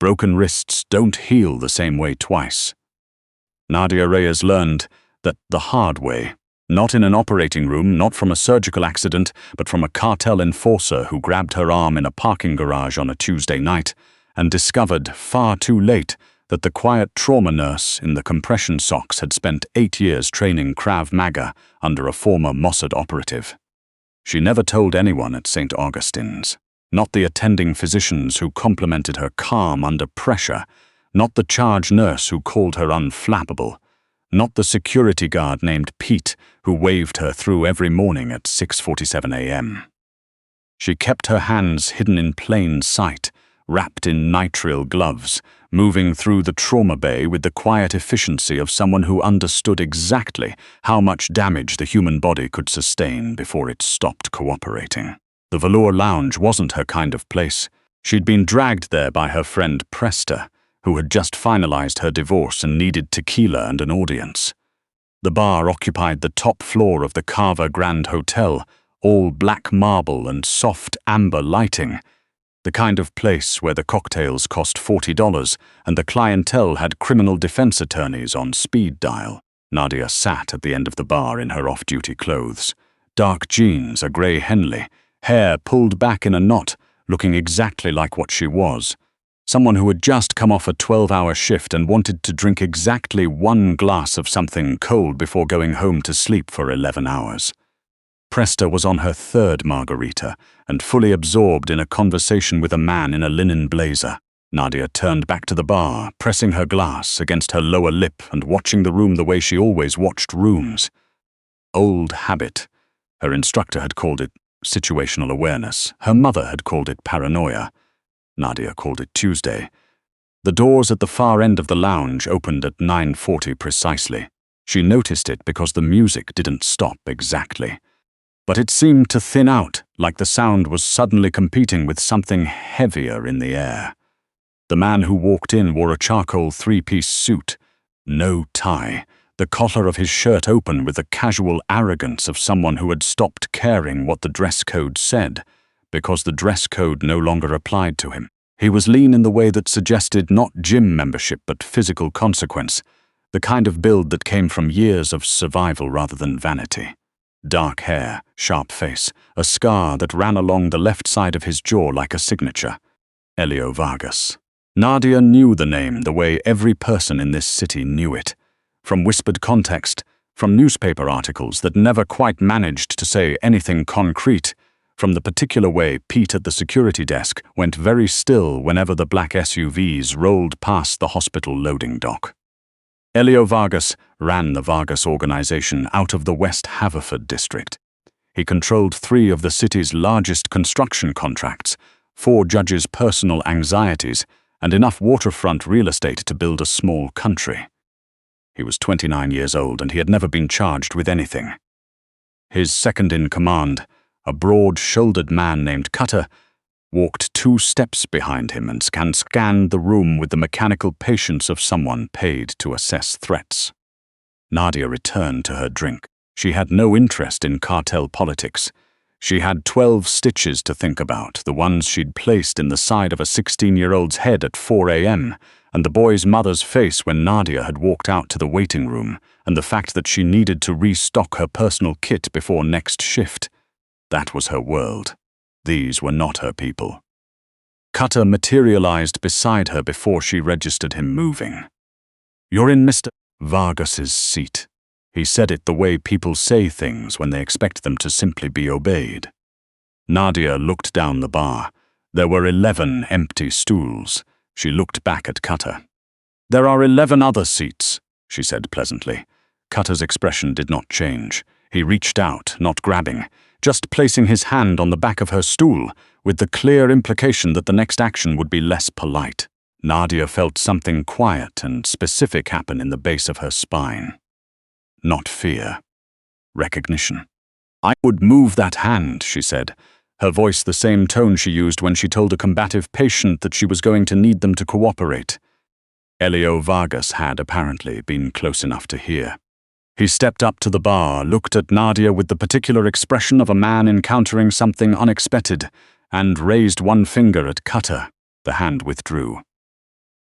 Broken wrists don't heal the same way twice. Nadia Reyes learned that the hard way, not in an operating room, not from a surgical accident, but from a cartel enforcer who grabbed her arm in a parking garage on a Tuesday night and discovered far too late that the quiet trauma nurse in the compression socks had spent 8 years training Krav Maga under a former Mossad operative. She never told anyone at St. Augustine's, not the attending physicians who complimented her calm under pressure, not the charge nurse who called her unflappable, not the security guard named Pete who waved her through every morning at 6:47 a.m. She kept her hands hidden in plain sight, wrapped in nitrile gloves, moving through the trauma bay with the quiet efficiency of someone who understood exactly how much damage the human body could sustain before it stopped cooperating. The velour lounge wasn't her kind of place. She'd been dragged there by her friend Presta, who had just finalized her divorce and needed tequila and an audience. The bar occupied the top floor of the Carver Grand Hotel, all black marble and soft amber lighting, the kind of place where the cocktails cost $40 and the clientele had criminal defense attorneys on speed dial. Nadia sat at the end of the bar in her off-duty clothes. Dark jeans, a grey Henley, hair pulled back in a knot, looking exactly like what she was. Someone who had just come off a 12-hour shift and wanted to drink exactly 1 glass of something cold before going home to sleep for 11 hours. Presta was on her 3rd margarita and fully absorbed in a conversation with a man in a linen blazer. Nadia turned back to the bar, pressing her glass against her lower lip and watching the room the way she always watched rooms. Old habit. Her instructor had called it situational awareness. Her mother had called it paranoia. Nadia called it Tuesday. The doors at the far end of the lounge opened at 9:40 precisely. She noticed it because the music didn't stop exactly. But it seemed to thin out, like the sound was suddenly competing with something heavier in the air. The man who walked in wore a charcoal 3-piece suit, no tie, the collar of his shirt open with the casual arrogance of someone who had stopped caring what the dress code said, because the dress code no longer applied to him. He was lean in the way that suggested not gym membership but physical consequence, the kind of build that came from years of survival rather than vanity. Dark hair, sharp face, a scar that ran along the left side of his jaw like a signature. Elio Vargas. Nadia knew the name the way every person in this city knew it. From whispered context, from newspaper articles that never quite managed to say anything concrete, from the particular way Pete at the security desk went very still whenever the black SUVs rolled past the hospital loading dock. Elio Vargas ran the Vargas organization out of the West Haverford district. He controlled 3 of the city's largest construction contracts, 4 judges' personal anxieties, and enough waterfront real estate to build a small country. He was 29 years old and he had never been charged with anything. His second-in-command, a broad-shouldered man named Cutter, walked 2 steps behind him and scanned the room with the mechanical patience of someone paid to assess threats. Nadia returned to her drink. She had no interest in cartel politics. She had 12 stitches to think about, the ones she'd placed in the side of a 16-year-old's head at 4 a.m., and the boy's mother's face when Nadia had walked out to the waiting room, and the fact that she needed to restock her personal kit before next shift. That was her world. These were not her people. Cutter materialized beside her before she registered him moving. "You're in Mr. Vargas's seat." He said it the way people say things when they expect them to simply be obeyed. Nadia looked down the bar. There were 11 empty stools. She looked back at Cutter. "There are 11 other seats," she said pleasantly. Cutter's expression did not change. He reached out, not grabbing, just placing his hand on the back of her stool, with the clear implication that the next action would be less polite. Nadia felt something quiet and specific happen in the base of her spine. Not fear. Recognition. "I would move that hand," she said, her voice the same tone she used when she told a combative patient that she was going to need them to cooperate. Elio Vargas had apparently been close enough to hear. He stepped up to the bar, looked at Nadia with the particular expression of a man encountering something unexpected, and raised one finger at Cutter. The hand withdrew.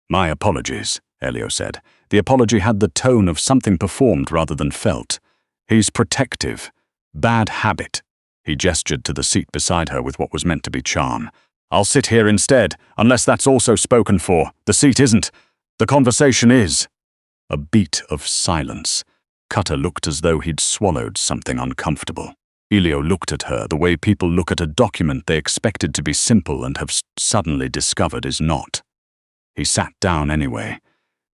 My apologies, Elio said. The apology had the tone of something performed rather than felt. He's protective. Bad habit. He gestured to the seat beside her with what was meant to be charm. I'll sit here instead, unless that's also spoken for. The seat isn't. The conversation is. A beat of silence. Cutter looked as though he'd swallowed something uncomfortable. Elio looked at her the way people look at a document they expected to be simple and have suddenly discovered is not. He sat down anyway.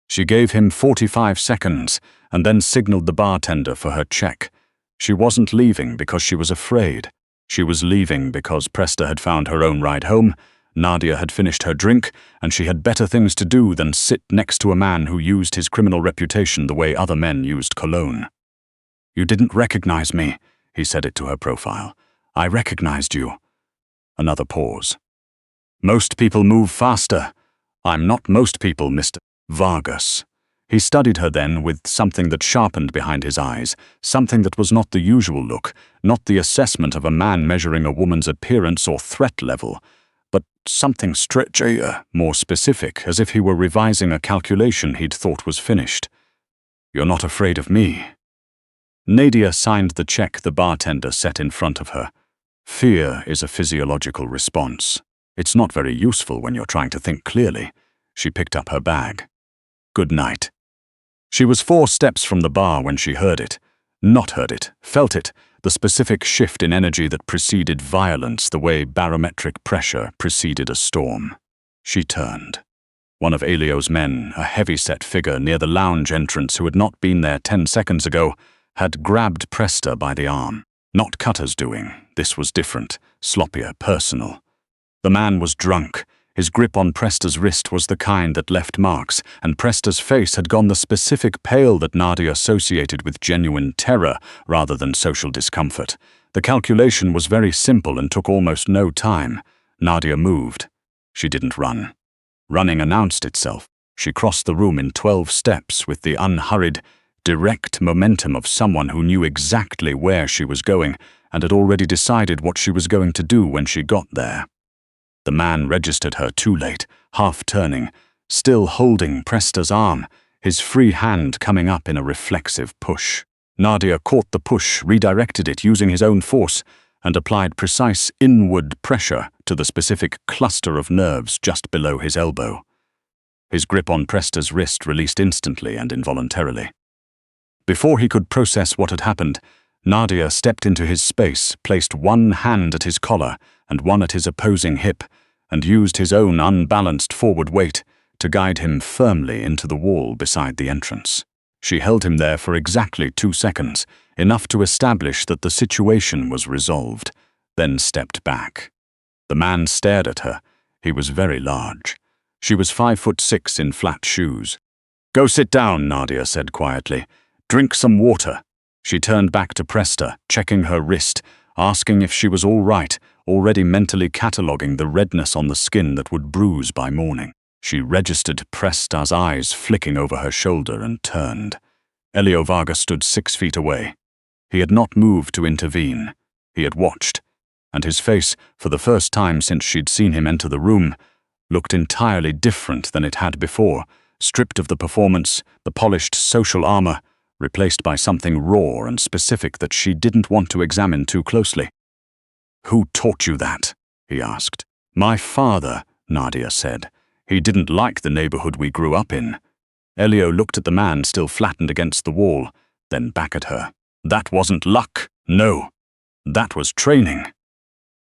She gave him 45 seconds and then signaled the bartender for her check. She wasn't leaving because she was afraid. She was leaving because Presta had found her own ride home, Nadia had finished her drink, and she had better things to do than sit next to a man who used his criminal reputation the way other men used cologne. You didn't recognize me, he said it to her profile. I recognized you. Another pause. Most people move faster. I'm not most people, Mr. Vargas. He studied her then with something that sharpened behind his eyes, something that was not the usual look, not the assessment of a man measuring a woman's appearance or threat level, but something stretchier, more specific, as if he were revising a calculation he'd thought was finished. You're not afraid of me. Nadia signed the check the bartender set in front of her. Fear is a physiological response. It's not very useful when you're trying to think clearly. She picked up her bag. Good night. She was 4 steps from the bar when she heard it. Not heard it, felt it, the specific shift in energy that preceded violence the way barometric pressure preceded a storm. She turned. One of Elio's men, a heavy-set figure near the lounge entrance who had not been there 10 seconds ago, had grabbed Presta by the arm. Not Cutter's doing. This was different, sloppier, personal. The man was drunk. His grip on Presta's wrist was the kind that left marks, and Presta's face had gone the specific pale that Nadia associated with genuine terror rather than social discomfort. The calculation was very simple and took almost no time. Nadia moved. She didn't run. Running announced itself. She crossed the room in 12 steps with the unhurried, direct momentum of someone who knew exactly where she was going and had already decided what she was going to do when she got there. The man registered her too late, half-turning, still holding Presta's arm, his free hand coming up in a reflexive push. Nadia caught the push, redirected it using his own force, and applied precise inward pressure to the specific cluster of nerves just below his elbow. His grip on Presta's wrist released instantly and involuntarily. Before he could process what had happened, Nadia stepped into his space, placed one hand at his collar and one at his opposing hip, and used his own unbalanced forward weight to guide him firmly into the wall beside the entrance. She held him there for exactly 2 seconds, enough to establish that the situation was resolved, then stepped back. The man stared at her. He was very large. She was 5'6" in flat shoes. Go sit down, Nadia said quietly. Drink some water. She turned back to Presta, checking her wrist, asking if she was all right, already mentally cataloguing the redness on the skin that would bruise by morning. She registered Presta's eyes flicking over her shoulder and turned. Elio Vargas stood 6 feet away. He had not moved to intervene. He had watched, and his face, for the first time since she'd seen him enter the room, looked entirely different than it had before, stripped of the performance, the polished social armor, replaced by something raw and specific that she didn't want to examine too closely. Who taught you that? He asked. My father, Nadia said. He didn't like the neighborhood we grew up in. Elio looked at the man still flattened against the wall, then back at her. That wasn't luck. No. That was training.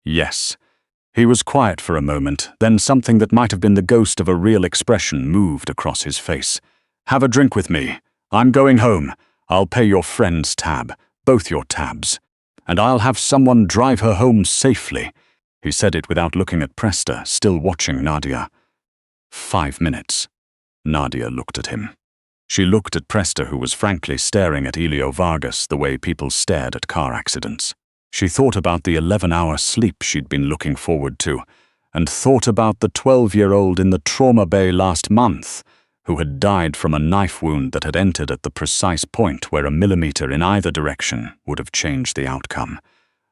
Yes. He was quiet for a moment, then something that might have been the ghost of a real expression moved across his face. Have a drink with me. I'm going home. I'll pay your friend's tab, both your tabs. And I'll have someone drive her home safely. He said it without looking at Presta, still watching Nadia. 5 minutes. Nadia looked at him. She looked at Presta, who was frankly staring at Elio Vargas the way people stared at car accidents. She thought about the 11-hour sleep she'd been looking forward to, and thought about the 12-year-old in the trauma bay last month, who had died from a knife wound that had entered at the precise point where a millimeter in either direction would have changed the outcome.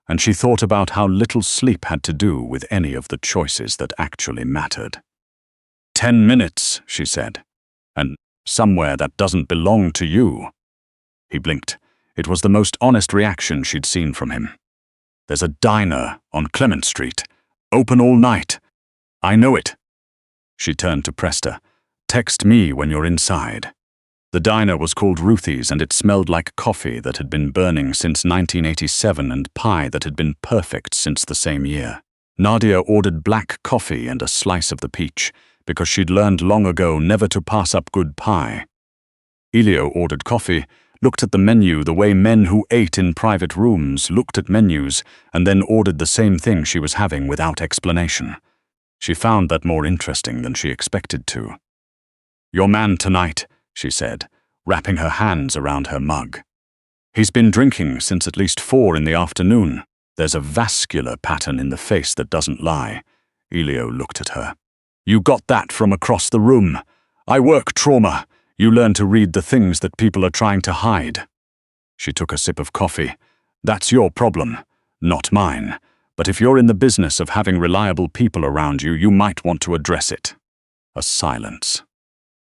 And she thought about how little sleep had to do with any of the choices that actually mattered. 10 minutes, she said. And somewhere that doesn't belong to you. He blinked. It was the most honest reaction she'd seen from him. There's a diner on Clement Street. Open all night. I know it. She turned to Presta. Text me when you're inside. The diner was called Ruthie's, and it smelled like coffee that had been burning since 1987 and pie that had been perfect since the same year. Nadia ordered black coffee and a slice of the peach, because she'd learned long ago never to pass up good pie. Elio ordered coffee, looked at the menu the way men who ate in private rooms looked at menus, and then ordered the same thing she was having without explanation. She found that more interesting than she expected to. Your man tonight, she said, wrapping her hands around her mug. He's been drinking since at least 4 in the afternoon. There's a vascular pattern in the face that doesn't lie. Elio looked at her. You got that from across the room. I work trauma. You learn to read the things that people are trying to hide. She took a sip of coffee. That's your problem, not mine. But if you're in the business of having reliable people around you, you might want to address it. A silence.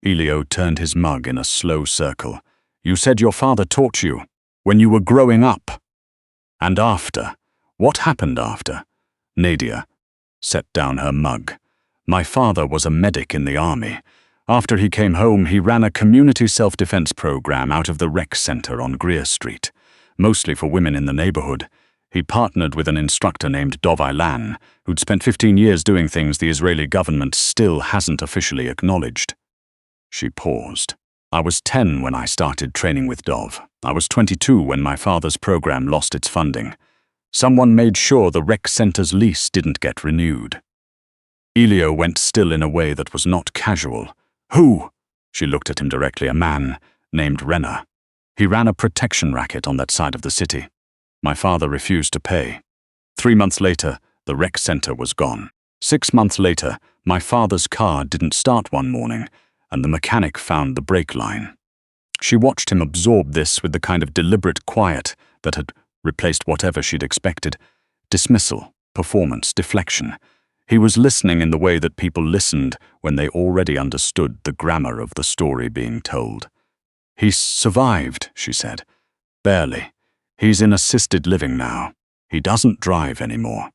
Elio turned his mug in a slow circle. You said your father taught you, when you were growing up. And after? What happened after? Nadia set down her mug. My father was a medic in the army. After he came home, he ran a community self-defense program out of the rec center on Greer Street, mostly for women in the neighborhood. He partnered with an instructor named Dov Ilan, who'd spent 15 years doing things the Israeli government still hasn't officially acknowledged. She paused. I was 10 when I started training with Dov. I was 22 when my father's program lost its funding. Someone made sure the rec center's lease didn't get renewed. Elio went still in a way that was not casual. Who? She looked at him directly. A man named Renner. He ran a protection racket on that side of the city. My father refused to pay. 3 months later, the rec center was gone. 6 months later, my father's car didn't start one morning, and the mechanic found the brake line. She watched him absorb this with the kind of deliberate quiet that had replaced whatever she'd expected. Dismissal, performance, deflection. He was listening in the way that people listened when they already understood the grammar of the story being told. He's survived, she said. Barely. He's in assisted living now. He doesn't drive anymore.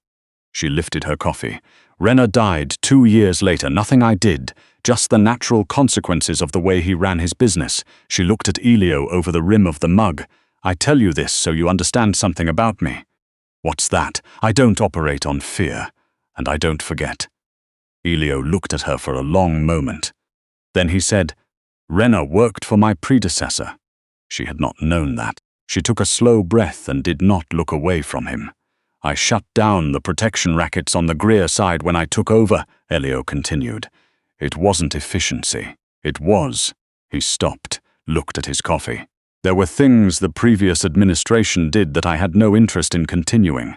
She lifted her coffee. Renner died 2 years later. Nothing I did, just the natural consequences of the way he ran his business. She looked at Elio over the rim of the mug. I tell you this so you understand something about me. What's that? I don't operate on fear. And I don't forget. Elio looked at her for a long moment. Then he said, Renner worked for my predecessor. She had not known that. She took a slow breath and did not look away from him. I shut down the protection rackets on the Greer side when I took over, Elio continued. It wasn't efficiency. It was. He stopped, looked at his coffee. There were things the previous administration did that I had no interest in continuing.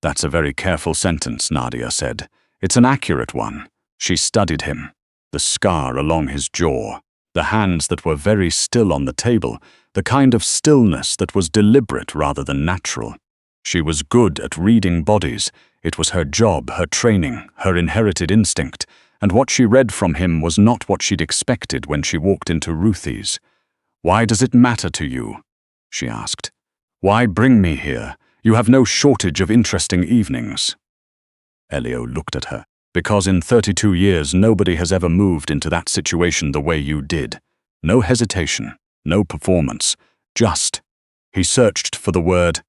That's a very careful sentence, Nadia said. It's an accurate one. She studied him. The scar along his jaw. The hands that were very still on the table. The kind of stillness that was deliberate rather than natural. She was good at reading bodies. It was her job, her training, her inherited instinct. And what she read from him was not what she'd expected when she walked into Ruthie's. Why does it matter to you? She asked. Why bring me here? You have no shortage of interesting evenings. Elio looked at her. Because in 32 years nobody has ever moved into that situation the way you did. No hesitation, no performance, just. He searched for the word.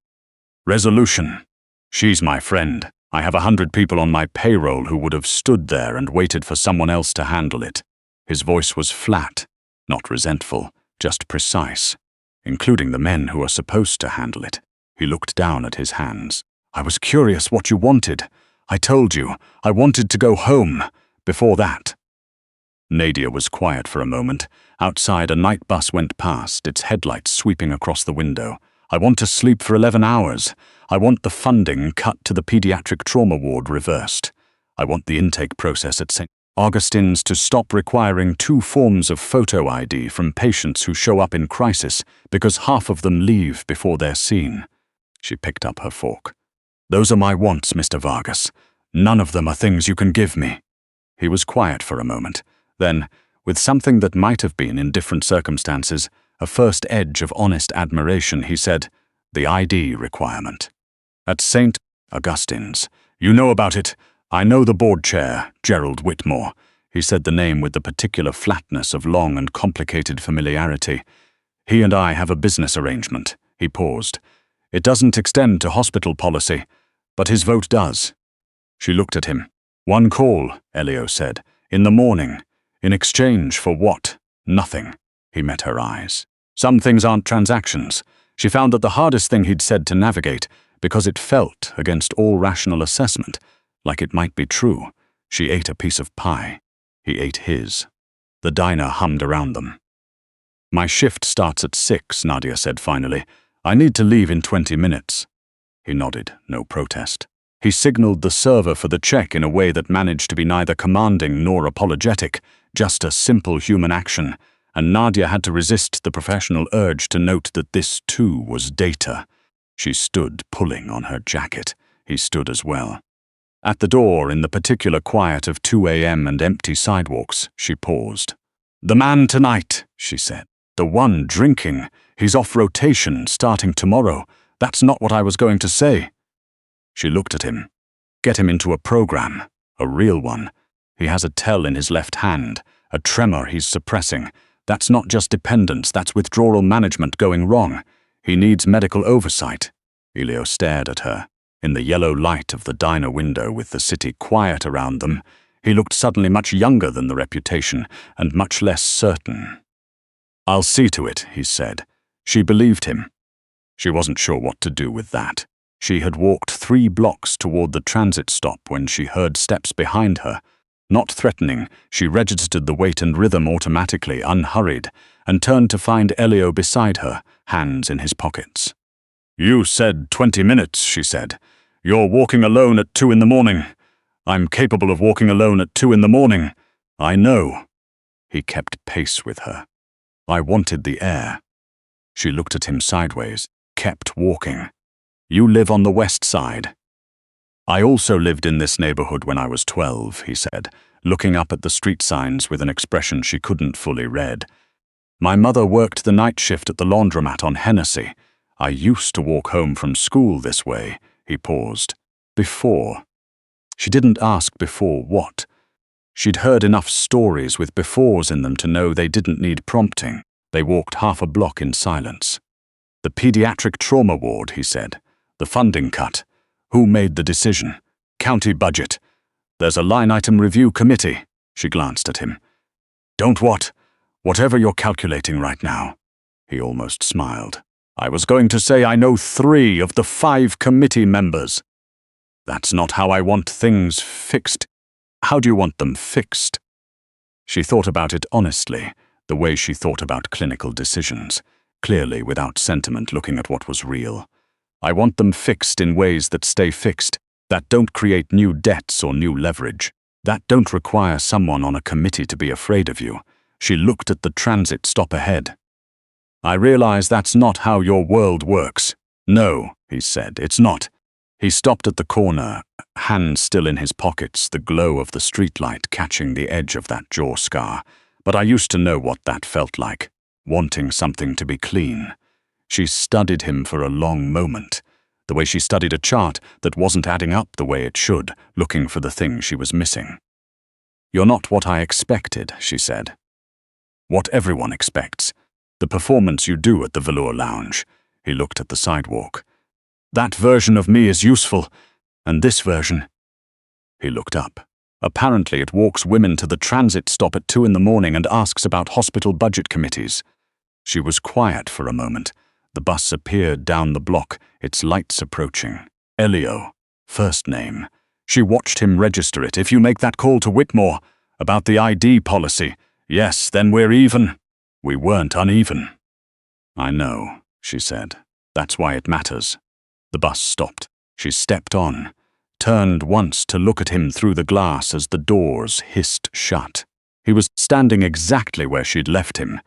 Resolution. She's my friend. I have 100 people on my payroll who would have stood there and waited for someone else to handle it. His voice was flat, not resentful, just precise, including the men who are supposed to handle it. He looked down at his hands. I was curious what you wanted. I told you, I wanted to go home. Before that. Nadia was quiet for a moment. Outside, a night bus went past, its headlights sweeping across the window. I want to sleep for 11 hours. I want the funding cut to the pediatric trauma ward reversed. I want the intake process at St. Augustine's to stop requiring 2 forms of photo ID from patients who show up in crisis because half of them leave before they're seen. She picked up her fork. Those are my wants, Mr. Vargas. None of them are things you can give me. He was quiet for a moment. Then, with something that might have been, in different circumstances, a first edge of honest admiration, he said, "The ID requirement. At St. Augustine's. You know about it. I know the board chair, Gerald Whitmore." He said the name with the particular flatness of long and complicated familiarity. "He and I have a business arrangement." He paused. "It doesn't extend to hospital policy, but his vote does." She looked at him. "One call," Elio said, "in the morning. In exchange for what? Nothing." He met her eyes. Some things aren't transactions. She found that the hardest thing he'd said to navigate, because it felt, against all rational assessment, like it might be true. She ate a piece of pie. He ate his. The diner hummed around them. "My shift starts at 6, Nadia said finally. "I need to leave in 20 minutes. He nodded, no protest. He signaled the server for the check in a way that managed to be neither commanding nor apologetic, just a simple human action, and Nadia had to resist the professional urge to note that this, too, was data. She stood, pulling on her jacket. He stood as well. At the door, in the particular quiet of 2 a.m. and empty sidewalks, she paused. "The man tonight," she said. "The one drinking. He's off rotation, starting tomorrow. That's not what I was going to say." She looked at him. "Get him into a program. A real one. He has a tell in his left hand. A tremor he's suppressing. That's not just dependence, that's withdrawal management going wrong. He needs medical oversight." Elio stared at her. In the yellow light of the diner window with the city quiet around them, he looked suddenly much younger than the reputation, and much less certain. "I'll see to it," he said. She believed him. She wasn't sure what to do with that. She had walked 3 blocks toward the transit stop when she heard steps behind her. Not threatening, she registered the weight and rhythm automatically, unhurried, and turned to find Elio beside her, hands in his pockets. "You said 20 minutes, she said. "You're walking alone at 2 in the morning. I'm capable of walking alone at 2 in the morning. I know." He kept pace with her. "I wanted the air." She looked at him sideways, kept walking. "You live on the west side." "I also lived in this neighborhood when I was 12, he said, looking up at the street signs with an expression she couldn't fully read. "My mother worked the night shift at the laundromat on Hennessy. I used to walk home from school this way." He paused. "Before." She didn't ask before what. She'd heard enough stories with befores in them to know they didn't need prompting. They walked half a block in silence. "The pediatric trauma ward," he said. "The funding cut. Who made the decision? County budget. There's a line-item review committee." She glanced at him. "Don't what? Whatever you're calculating right now." He almost smiled. "I was going to say I know 3 of the 5 committee members." "That's not how I want things fixed." "How do you want them fixed?" She thought about it honestly, the way she thought about clinical decisions, clearly without sentiment, looking at what was real. "I want them fixed in ways that stay fixed, that don't create new debts or new leverage, that don't require someone on a committee to be afraid of you." She looked at the transit stop ahead. "I realize that's not how your world works." "No," he said, "it's not." He stopped at the corner, hands still in his pockets, the glow of the streetlight catching the edge of that jaw scar. "But I used to know what that felt like, wanting something to be clean." She studied him for a long moment, the way she studied a chart that wasn't adding up the way it should, looking for the thing she was missing. "You're not what I expected," she said. "What everyone expects. The performance you do at the Velour Lounge." He looked at the sidewalk. "That version of me is useful, and this version." He looked up. "Apparently it walks women to the transit stop at 2 in the morning and asks about hospital budget committees." She was quiet for a moment. The bus appeared down the block, its lights approaching. Elio, first name. She watched him register it. "If you make that call to Whitmore about the ID policy, yes, then we're even." We weren't uneven. "I know," she said. "That's why it matters." The bus stopped. She stepped on, turned once to look at him through the glass as the doors hissed shut. He was standing exactly where she'd left him,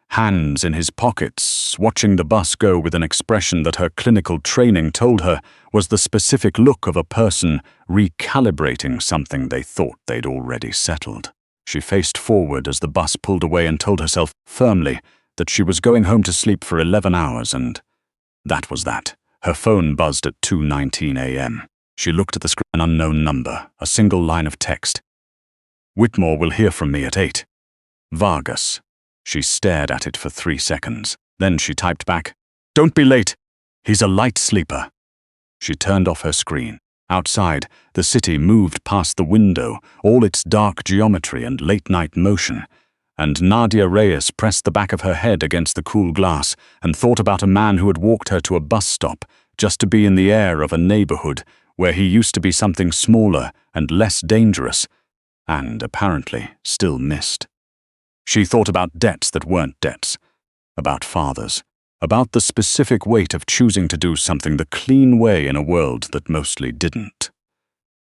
hands in his pockets, watching the bus go with an expression that her clinical training told her was the specific look of a person recalibrating something they thought they'd already settled. She faced forward as the bus pulled away and told herself firmly that she was going home to sleep for 11 hours, and that was that. Her phone buzzed at 2:19 a.m. She looked at the screen, an unknown number, a single line of text. "Whitmore will hear from me at 8. Vargas." She stared at it for 3 seconds. Then she typed back, "Don't be late. He's a light sleeper." She turned off her screen. Outside, the city moved past the window, all its dark geometry and late-night motion, and Nadia Reyes pressed the back of her head against the cool glass and thought about a man who had walked her to a bus stop just to be in the air of a neighborhood where he used to be something smaller and less dangerous, and apparently still missed. She thought about debts that weren't debts, about fathers, about the specific weight of choosing to do something the clean way in a world that mostly didn't.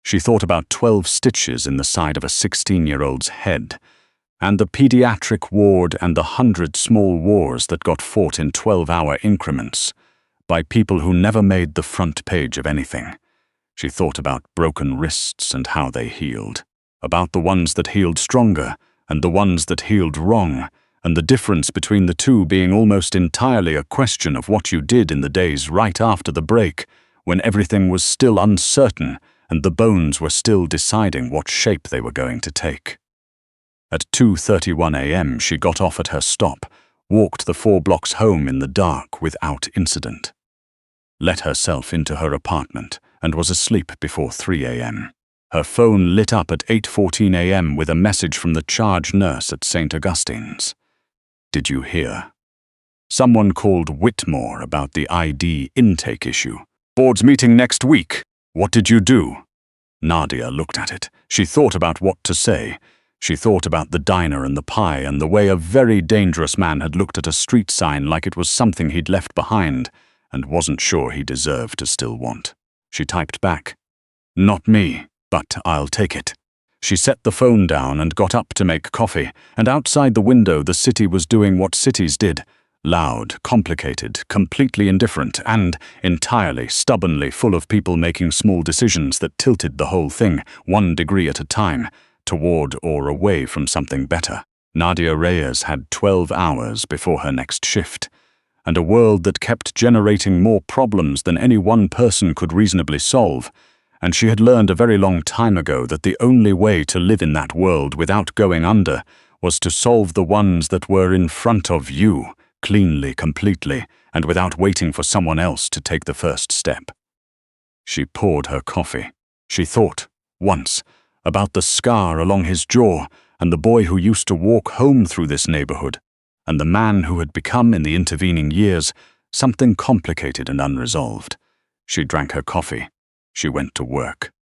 She thought about 12 stitches in the side of a 16-year-old's head, and the pediatric ward and the 100 small wars that got fought in 12-hour increments by people who never made the front page of anything. She thought about broken wrists and how they healed, about the ones that healed stronger and the ones that healed wrong, and the difference between the two being almost entirely a question of what you did in the days right after the break, when everything was still uncertain and the bones were still deciding what shape they were going to take. At 2:31 a.m. she got off at her stop, walked the 4 blocks home in the dark without incident, let herself into her apartment, and was asleep before 3 a.m. Her phone lit up at 8:14 a.m. with a message from the charge nurse at St. Augustine's. "Did you hear? Someone called Whitmore about the ID intake issue. Board's meeting next week. What did you do?" Nadia looked at it. She thought about what to say. She thought about the diner and the pie and the way a very dangerous man had looked at a street sign like it was something he'd left behind and wasn't sure he deserved to still want. She typed back, "Not me, but I'll take it." She set the phone down and got up to make coffee, and outside the window the city was doing what cities did, loud, complicated, completely indifferent, and entirely, stubbornly full of people making small decisions that tilted the whole thing, 1 degree at a time, toward or away from something better. Nadia Reyes had 12 hours before her next shift, and a world that kept generating more problems than any one person could reasonably solve, and she had learned a very long time ago that the only way to live in that world without going under was to solve the ones that were in front of you, cleanly, completely, and without waiting for someone else to take the first step. She poured her coffee. She thought, once, about the scar along his jaw and the boy who used to walk home through this neighborhood, and the man who had become, in the intervening years, something complicated and unresolved. She drank her coffee. She went to work.